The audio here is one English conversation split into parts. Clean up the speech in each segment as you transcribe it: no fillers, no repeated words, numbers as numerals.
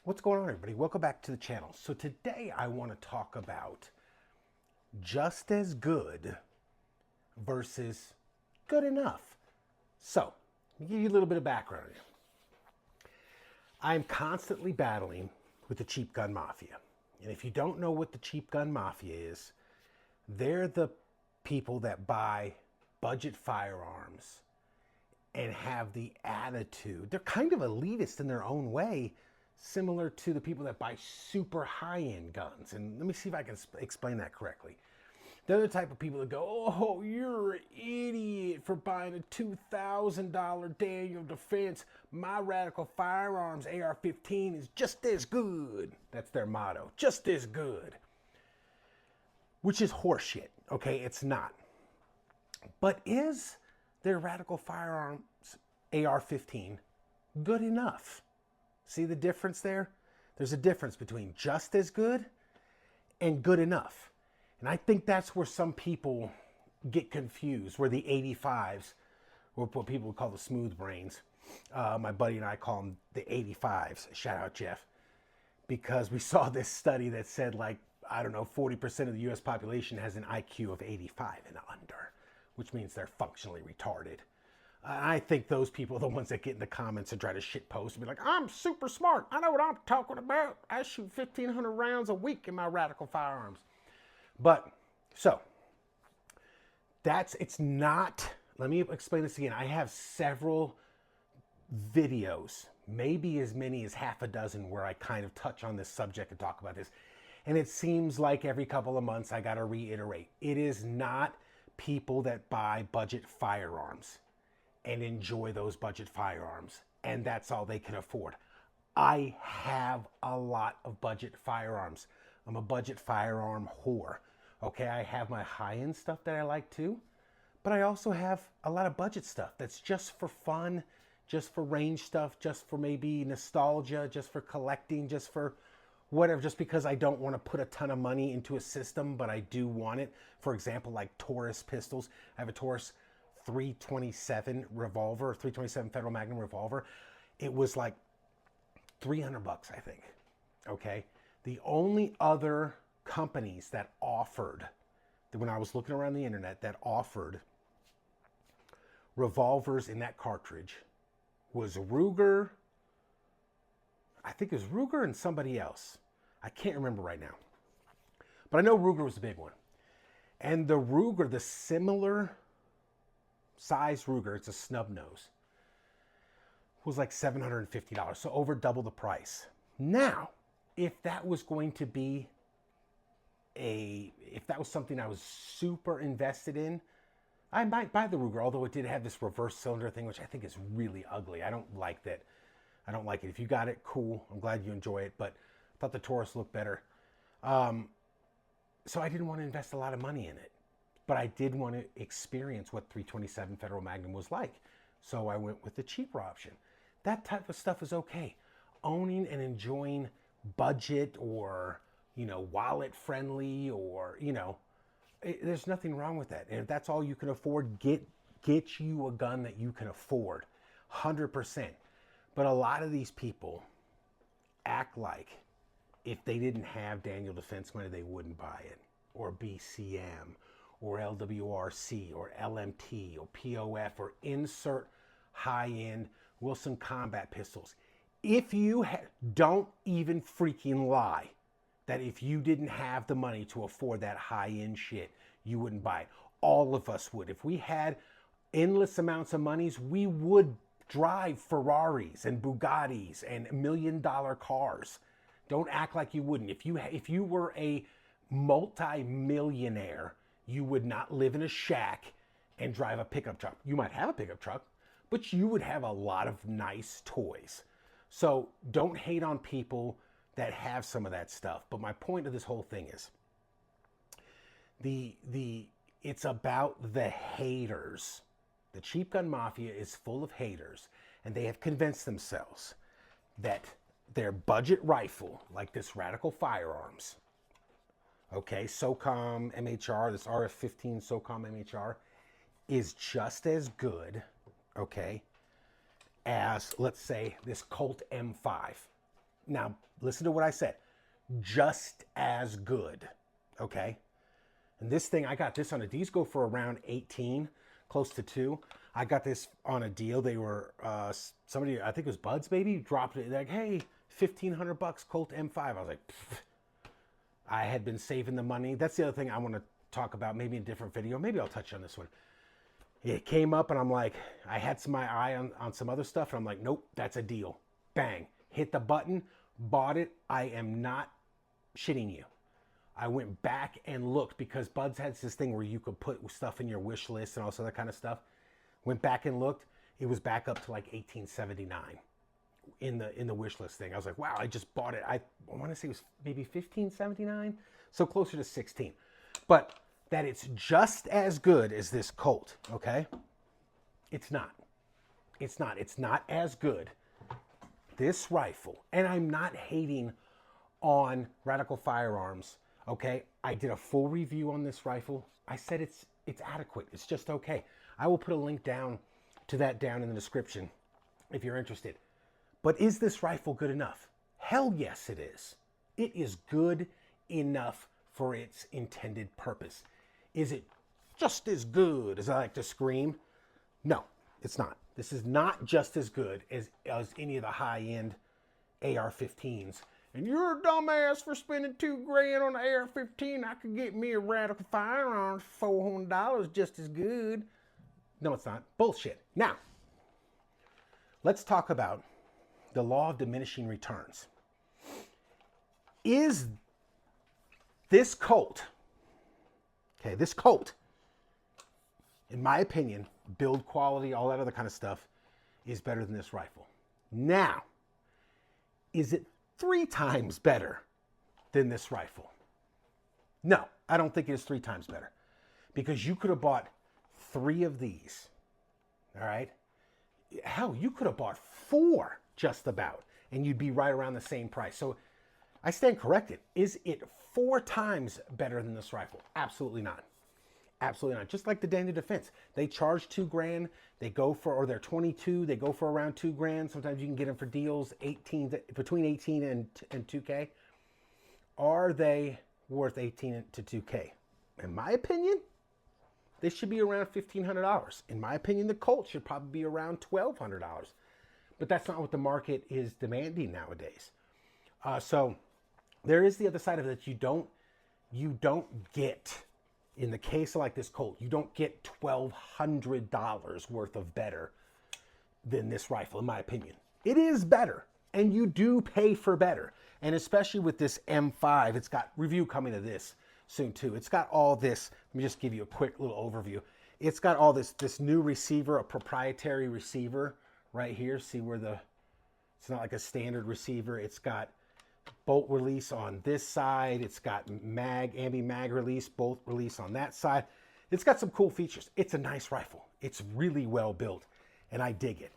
What's going on, everybody? Welcome back to the channel. So today I want to talk about just as good versus good enough. So, let me give you a little bit of background here. I'm constantly battling with the cheap gun mafia. And if you don't know what the cheap gun mafia is, they're the people that buy budget firearms and have the attitude. They're kind of elitist in their own way, similar to the people that buy super high-end guns. And let me see if I can explain that correctly. They're the type of people that go, oh, you're an idiot for buying a $2,000 Daniel Defense. My Radical Firearms AR-15 is just as good. That's their motto, just as good. Which is horseshit, okay? It's not. But is their Radical Firearms AR-15 good enough? See the difference there? There's a difference between just as good and good enough. And I think that's where some people get confused, where the 85s, or what people would call the smooth brains. My buddy and I call them the 85s. Shout out, Jeff. Because we saw this study that said, like, I don't know, 40% of the US population has an IQ of 85 and under, which means they're functionally retarded. I think those people are the ones that get in the comments and try to shit post and be like, I'm super smart. I know what I'm talking about. I shoot 1,500 rounds a week in my Radical Firearms. But, so, it's not, let me explain this again. I have several videos, maybe as many as half a dozen, where I kind of touch on this subject and talk about this. And it seems like every couple of months I got to reiterate. It is not people that buy budget firearms and enjoy those budget firearms, and that's all they can afford. I have a lot of budget firearms. I'm a budget firearm whore. Okay, I have my high-end stuff that I like too, but I also have a lot of budget stuff that's just for fun, just for range stuff, just for maybe nostalgia, just for collecting, just for whatever, just because I don't want to put a ton of money into a system, but I do want it. For example, like Taurus pistols. I have a Taurus 327 revolver, 327 Federal Magnum revolver. It was like $300, I think. Okay. The only other companies that offered, when I was looking around the internet, that offered revolvers in that cartridge was Ruger. I think it was Ruger and somebody else. I can't remember right now. But I know Ruger was the big one. And the Ruger, the similar size Ruger, it's a snub nose, was like $750, so over double the price. Now, if that was going to be if that was something I was super invested in, I might buy the Ruger, although it did have this reverse cylinder thing, which I think is really ugly. I don't like that. I don't like it. If you got it, cool. I'm glad you enjoy it, but I thought the Taurus looked better. So I didn't want to invest a lot of money in it. But I did want to experience what 327 Federal Magnum was like. So I went with the cheaper option. That type of stuff is okay. Owning and enjoying budget or, wallet friendly or, there's nothing wrong with that. And if that's all you can afford, get you a gun that you can afford. 100%. But a lot of these people act like if they didn't have Daniel Defense money, they wouldn't buy it. Or BCM. Or LWRC, or LMT, or POF, or insert high-end Wilson Combat pistols. If you don't even freaking lie that if you didn't have the money to afford that high-end shit, you wouldn't buy it. All of us would. If we had endless amounts of monies, we would drive Ferraris and Bugattis and $1 million cars. Don't act like you wouldn't. If you were a multi-millionaire, you would not live in a shack and drive a pickup truck. You might have a pickup truck, but you would have a lot of nice toys. So don't hate on people that have some of that stuff. But my point of this whole thing is it's about the haters. The cheap gun mafia is full of haters, and they have convinced themselves that their budget rifle, like this Radical Firearms, okay, Socom MHR, this RF-15 Socom MHR, is just as good, okay, as, let's say, this Colt M5. Now, listen to what I said. Just as good, okay? And this thing, I got this on a, these go for around 18, close to 2. I got this on a deal. They were, somebody, I think it was Buds, maybe, dropped it, like, hey, $1,500 Colt M5. I was like, pfft. I had been saving the money. That's the other thing I want to talk about, maybe in a different video. Maybe I'll touch on this one. It came up and I'm like, I had my eye on some other stuff and I'm like, nope, that's a deal. Bang, hit the button, bought it. I am not shitting you. I went back and looked because Buds has this thing where you could put stuff in your wish list and all this other kind of stuff. Went back and looked. It was back up to like $1,879 in the wish list thing. I was like, wow, I just bought it. I want to say it was maybe $1,579, so closer to 16. But that it's just as good as this Colt, okay? It's not. It's not. It's not as good. This rifle, and I'm not hating on Radical Firearms, okay? I did a full review on this rifle. I said it's adequate. It's just okay. I will put a link down to that down in the description if you're interested. But is this rifle good enough? Hell yes, it is. It is good enough for its intended purpose. Is it just as good as I like to scream? No, it's not. This is not just as good as any of the high-end AR-15s. And you're a dumbass for spending $2,000 on an AR-15. I could get me a Radical Firearms for $400 just as good. No, it's not. Bullshit. Now, let's talk about the law of diminishing returns. Is this Colt, okay, this Colt, in my opinion, build quality, all that other kind of stuff, is better than this rifle. Now, is it 3 times better than this rifle? No, I don't think it is 3 times better. Because you could have bought 3 of these, all right? Hell, you could have bought 4 just about, and you'd be right around the same price. So I stand corrected. Is it 4 times better than this rifle? Absolutely not. Absolutely not. Just like the Daniel Defense. They charge $2,000. They go for, or they're 22. They go for around $2,000. Sometimes you can get them for deals between 18 and $2K. Are they worth 18 to $2K? In my opinion, they should be around $1,500. In my opinion, the Colt should probably be around $1,200. But that's not what the market is demanding nowadays. So there is the other side of it that you don't get, in the case of like this Colt, you don't get $1,200 worth of better than this rifle, in my opinion. It is better, and you do pay for better. And especially with this M5, it's got review coming to this soon too. It's got all this. Let me just give you a quick little overview. It's got all this new receiver, a proprietary receiver right here. See where it's not like a standard receiver. It's got bolt release on this side. It's got anti-mag release, bolt release on that side. It's got some cool features. It's a nice rifle. It's really well built, and I dig it.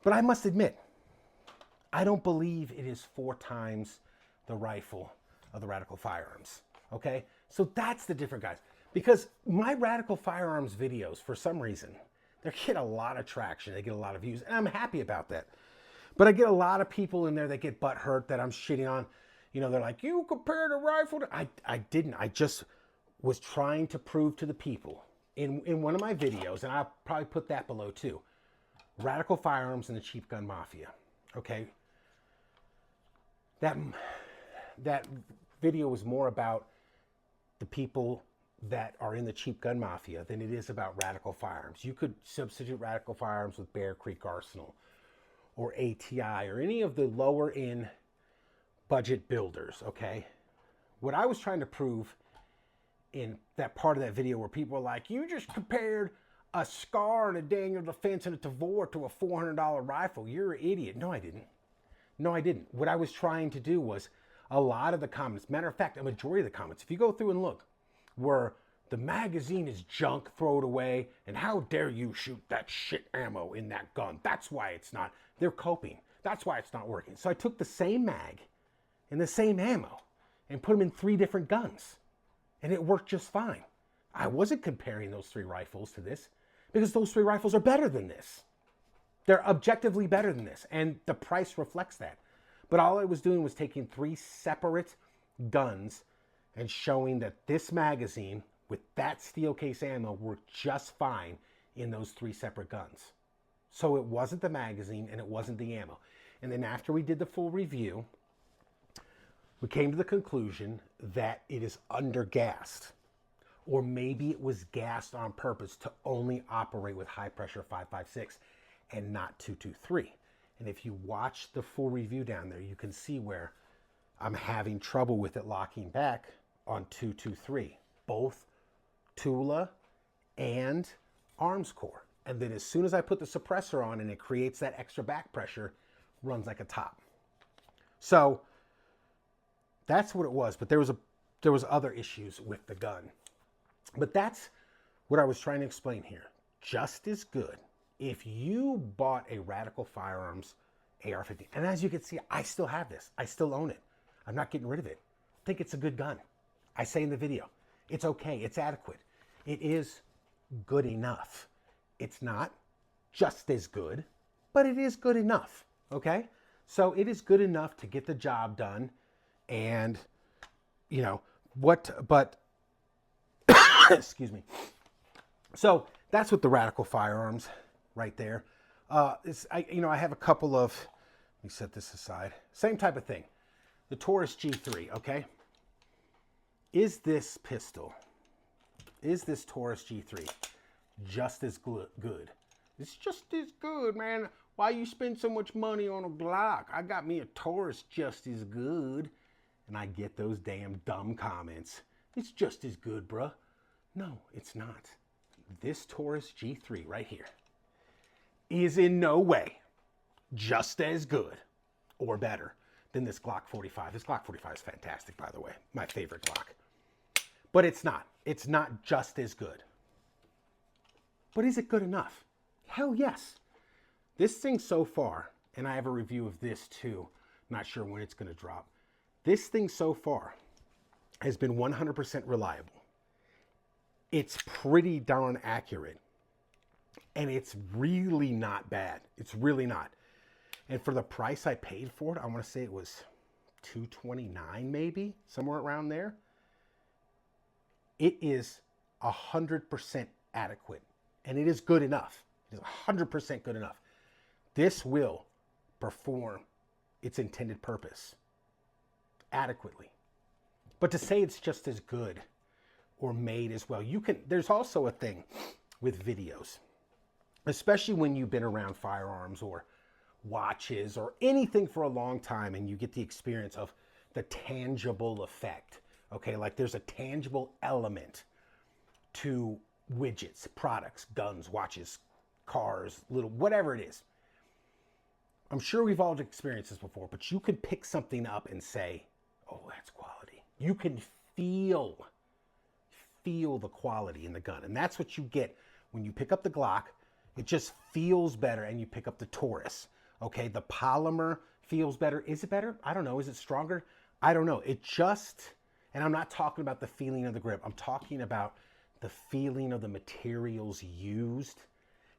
But I must admit, I don't believe it is 4 times the rifle of the Radical Firearms. Okay? So that's the difference, guys. Because my Radical Firearms videos, for some reason, they get a lot of traction. They get a lot of views, and I'm happy about that. But I get a lot of people in there that get butthurt that I'm shitting on. You know, they're like, you compared a rifle to... I didn't. I just was trying to prove to the people in one of my videos, and I'll probably put that below too, Radical Firearms and the Cheap Gun Mafia. Okay? That video was more about the people that are in the Cheap Gun Mafia than it is about Radical Firearms. You could substitute Radical Firearms with Bear Creek Arsenal or ATI or any of the lower end budget builders, okay? What I was trying to prove in that part of that video where people were like, you just compared a SCAR and a Daniel Defense and a Tavor to a $400 rifle. You're an idiot. No, I didn't. No, I didn't. What I was trying to do was a lot of the comments, matter of fact, a majority of the comments, if you go through and look, were the magazine is junk, throw it away, and how dare you shoot that shit ammo in that gun. That's why it's not. They're coping. That's why it's not working. So I took the same mag and the same ammo and put them in 3 different guns, and it worked just fine. I wasn't comparing those 3 rifles to this because those 3 rifles are better than this. They're objectively better than this, and the price reflects that. But all I was doing was taking 3 separate guns and showing that this magazine with that steel case ammo worked just fine in those 3 separate guns. So it wasn't the magazine and it wasn't the ammo. And then after we did the full review, we came to the conclusion that it is undergassed. Or maybe it was gassed on purpose to only operate with high pressure 5.56 and not 2.23. And if you watch the full review down there, you can see where I'm having trouble with it locking back on 2.23, both Tula and Arms core. And then as soon as I put the suppressor on and it creates that extra back pressure, runs like a top. So that's what it was. But there was other issues with the gun. But that's what I was trying to explain here. Just as good. If you bought a Radical Firearms AR-15, and as you can see, I still have this. I still own it. I'm not getting rid of it. I think it's a good gun. I say in the video, it's okay. It's adequate. It is good enough. It's not just as good, but it is good enough. Okay? So it is good enough to get the job done. And, you know, but excuse me. So that's what the Radical Firearms right there. I have a couple of, let me set this aside. Same type of thing. The Taurus G3, okay? Is this pistol, is this Taurus G3 just as good? It's just as good, man. Why you spend so much money on a Glock? I got me a Taurus just as good. And I get those damn dumb comments. It's just as good, bruh. No, it's not. This Taurus G3 right here is in no way just as good or better than this Glock 45. This Glock 45 is fantastic, by the way. My favorite Glock. But it's not. It's not just as good. But is it good enough? Hell yes. This thing so far, and I have a review of this too. Not sure when it's going to drop. This thing so far has been 100% reliable. It's pretty darn accurate. And it's really not bad. It's really not. And for the price I paid for it, I want to say it was $229 maybe, somewhere around there. It is 100% adequate. And it is good enough. It is 100% good enough. This will perform its intended purpose adequately. But to say it's just as good or made as well, there's also a thing with videos, especially when you've been around firearms or watches or anything for a long time and you get the experience of the tangible effect. Okay, like there's a tangible element to widgets, products, guns, watches, cars, little, whatever it is. I'm sure we've all experienced this before, but you can pick something up and say, oh, that's quality. You can feel the quality in the gun. And that's what you get when you pick up the Glock. It just feels better. And you pick up the Taurus. Okay, the polymer feels better. Is it better? I don't know. Is it stronger? I don't know. It just, and I'm not talking about the feeling of the grip. I'm talking about the feeling of the materials used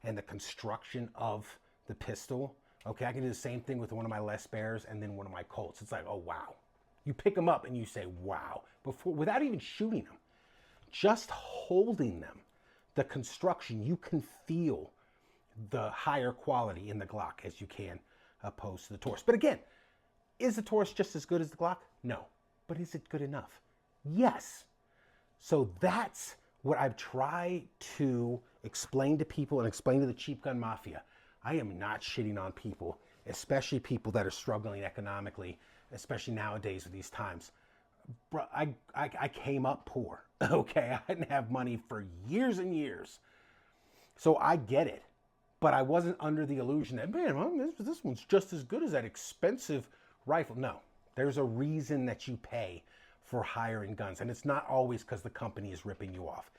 and the construction of the pistol. Okay, I can do the same thing with one of my Les Bears and then one of my Colts. It's like, oh, wow. You pick them up and you say, wow, without even shooting them. Just holding them, the construction, you can feel the higher quality in the Glock as you can opposed to the Taurus. But again, is the Taurus just as good as the Glock? No. But is it good enough? Yes. So that's what I've tried to explain to people and explain to the cheap gun mafia. I am not shitting on people, especially people that are struggling economically, especially nowadays with these times. Bro, I came up poor, okay? I didn't have money for years and years. So I get it. But I wasn't under the illusion that, man, this one's just as good as that expensive rifle. No, there's a reason that you pay for hiring guns. And it's not always because the company is ripping you off.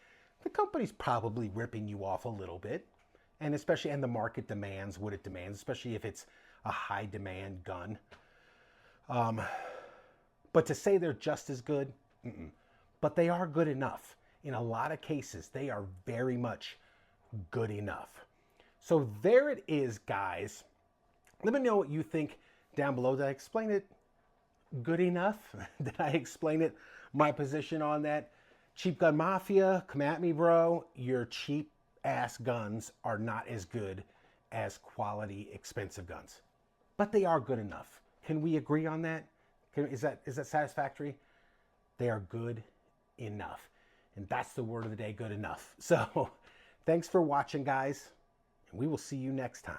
The company's probably ripping you off a little bit. And especially, and the market demands what it demands, especially if it's a high demand gun. But to say they're just as good, but they are good enough. In a lot of cases, they are very much good enough. So there it is, guys. Let me know what you think down below. Did I explain it good enough? Did I explain it, my position on that? Cheap gun mafia, come at me, bro. Your cheap ass guns are not as good as quality expensive guns, but they are good enough. Can we agree on that? Is that satisfactory? They are good enough. And that's the word of the day, good enough. So thanks for watching, guys, and we will see you next time.